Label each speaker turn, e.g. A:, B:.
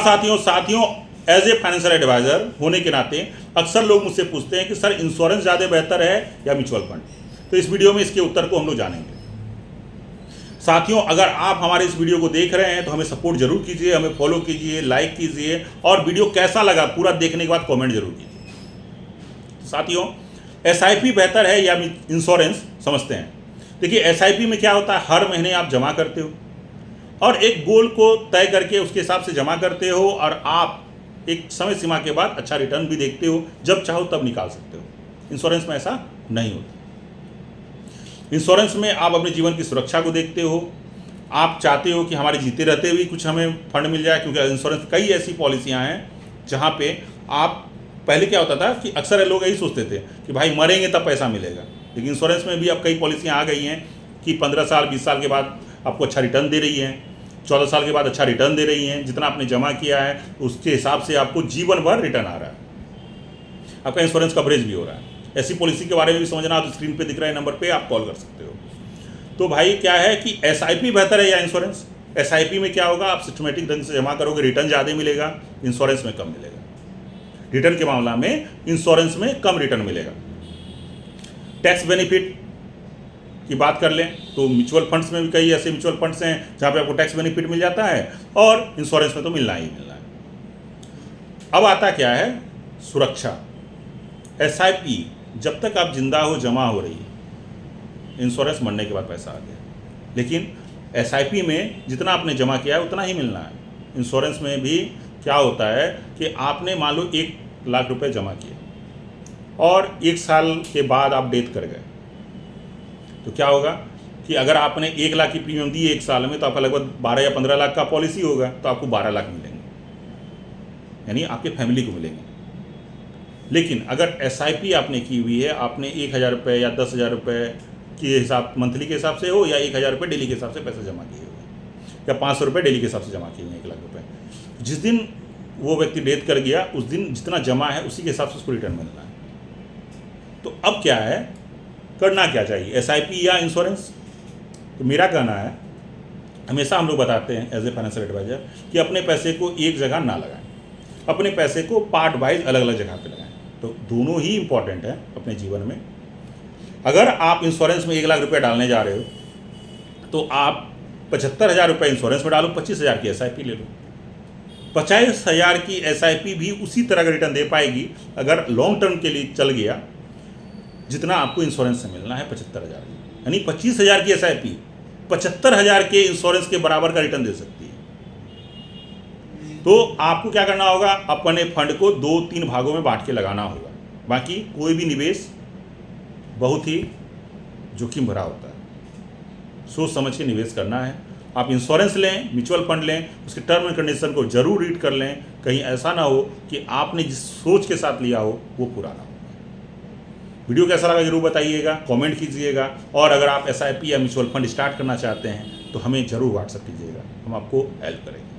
A: साथियों as a financial adviser होने के नाते अक्सर लोग मुझसे पूछते हैं कि सर इंश्योरेंस ज़्यादा बेहतर है या म्यूचुअल फंड। तो इस वीडियो में इसके उत्तर को हम लोग जानेंगे। साथियों, अगर आप हमारे इस वीडियो को देख रहे हैं तो हमें सपोर्ट जरूर कीजिए, हमें फॉलो कीजिए, लाइक कीजिए और वीडियो कैसा लगा पूरा देखने के बाद कमेंट जरूर कीजिए। साथियों, एसआईपी बेहतर है या इंश्योरेंस, समझते हैं। देखिए, एसआईपी में क्या होता है, हर महीने आप जमा करते हो और एक गोल को तय करके उसके हिसाब से जमा करते हो और आप एक समय सीमा के बाद अच्छा रिटर्न भी देखते हो, जब चाहो तब निकाल सकते हो। इंश्योरेंस में ऐसा नहीं होता। इंश्योरेंस में आप अपने जीवन की सुरक्षा को देखते हो, आप चाहते हो कि हमारे जीते रहते हुए कुछ हमें फंड मिल जाए, क्योंकि इंश्योरेंस कई ऐसी पॉलिसियां हैं जहां पे आप, पहले क्या होता था कि अक्सर लोग यही सोचते थे कि भाई मरेंगे तब पैसा मिलेगा, लेकिन इंश्योरेंस में भी अब कई पॉलिसियां आ गई हैं कि 15 साल 20 साल के बाद आपको अच्छा रिटर्न दे रही हैं, 14 साल के बाद अच्छा रिटर्न दे रही हैं, जितना आपने जमा किया है उसके हिसाब से आपको जीवन भर रिटर्न आ रहा है, आपका इंश्योरेंस कवरेज भी हो रहा है। ऐसी पॉलिसी के बारे में भी समझना तो स्क्रीन पे दिख रहे नंबर पे आप कॉल कर सकते हो। तो भाई क्या है कि एसआईपी बेहतर है या इंश्योरेंस? एसआईपी में क्या होगा, आप सिस्टमेटिक ढंग से जमा करोगे, रिटर्न ज़्यादा मिलेगा, इंश्योरेंस में कम मिलेगा। रिटर्न के मामला में इंश्योरेंस में कम रिटर्न मिलेगा। टैक्स बेनिफिट की बात कर लें तो म्यूचुअल फंड्स में भी कई ऐसे म्यूचुअल फंड्स हैं जहाँ पे आपको टैक्स बेनिफिट मिल जाता है और इंश्योरेंस में तो मिलना ही मिलना है। अब आता क्या है, सुरक्षा। एसआईपी जब तक आप जिंदा हो जमा हो रही है, इंश्योरेंस मरने के बाद पैसा आ गया, लेकिन एसआईपी में जितना आपने जमा किया है उतना ही मिलना है। इंश्योरेंस में भी क्या होता है कि आपने मान लो 1 लाख रुपए जमा किए और 1 साल के बाद आप डेथ कर गए, तो क्या होगा कि अगर आपने 1 लाख की प्रीमियम दी 1 साल में, तो आपका लगभग 12 या 15 लाख का पॉलिसी होगा, तो आपको 12 लाख मिलेंगे, यानी आपके फैमिली को मिलेंगे। लेकिन अगर एसआईपी आपने की हुई है, आपने 1000 रुपये या 10,000 रुपये के हिसाब, मंथली के हिसाब से हो या 1000 रुपये डेली के हिसाब से पैसे जमा किए हुए या 500 रुपये डेली के हिसाब से जमा किए हुए 1 लाख रुपये, जिस दिन वो व्यक्ति डेथ कर गया उस दिन जितना जमा है उसी के हिसाब से उसको रिटर्न मिलना है। तो अब क्या है, करना क्या चाहिए, एसआईपी या इंश्योरेंस? तो मेरा कहना है, हमेशा हम लोग बताते हैं एज ए फाइनेंशियल एडवाइजर कि अपने पैसे को एक जगह ना लगाएं, अपने पैसे को पार्ट वाइज अलग अलग जगह पे लगाएं। तो दोनों ही इंपॉर्टेंट है अपने जीवन में। अगर आप इंश्योरेंस में 1 लाख रुपये डालने जा रहे हो तो आप 75,000 रुपये इंश्योरेंस में डालो, 25,000 की एसआईपी ले लो। 50,000 की एसआईपी भी उसी तरह का रिटर्न दे पाएगी अगर लॉन्ग टर्म के लिए चल गया, जितना आपको इंश्योरेंस से मिलना है 75,000, यानी 25,000 की एसआईपी 75,000 के इंश्योरेंस के बराबर का रिटर्न दे सकती है। तो आपको क्या करना होगा, अपने फंड को 2-3 भागों में बांट के लगाना होगा। बाकी कोई भी निवेश बहुत ही जोखिम भरा होता है, सोच समझ के निवेश करना है। आप इंश्योरेंस लें, म्यूचुअल फंड लें, उसके टर्म एंड कंडीशन को जरूर रीड कर लें, कहीं ऐसा ना हो कि आपने जिस सोच के साथ लिया हो वो पूरा ना हो। वीडियो कैसा लगा जरूर बताइएगा, कमेंट कीजिएगा और अगर आप एसआईपी या म्यूचुअल फंड स्टार्ट करना चाहते हैं तो हमें जरूर व्हाट्सएप कीजिएगा, हम आपको हेल्प करेंगे।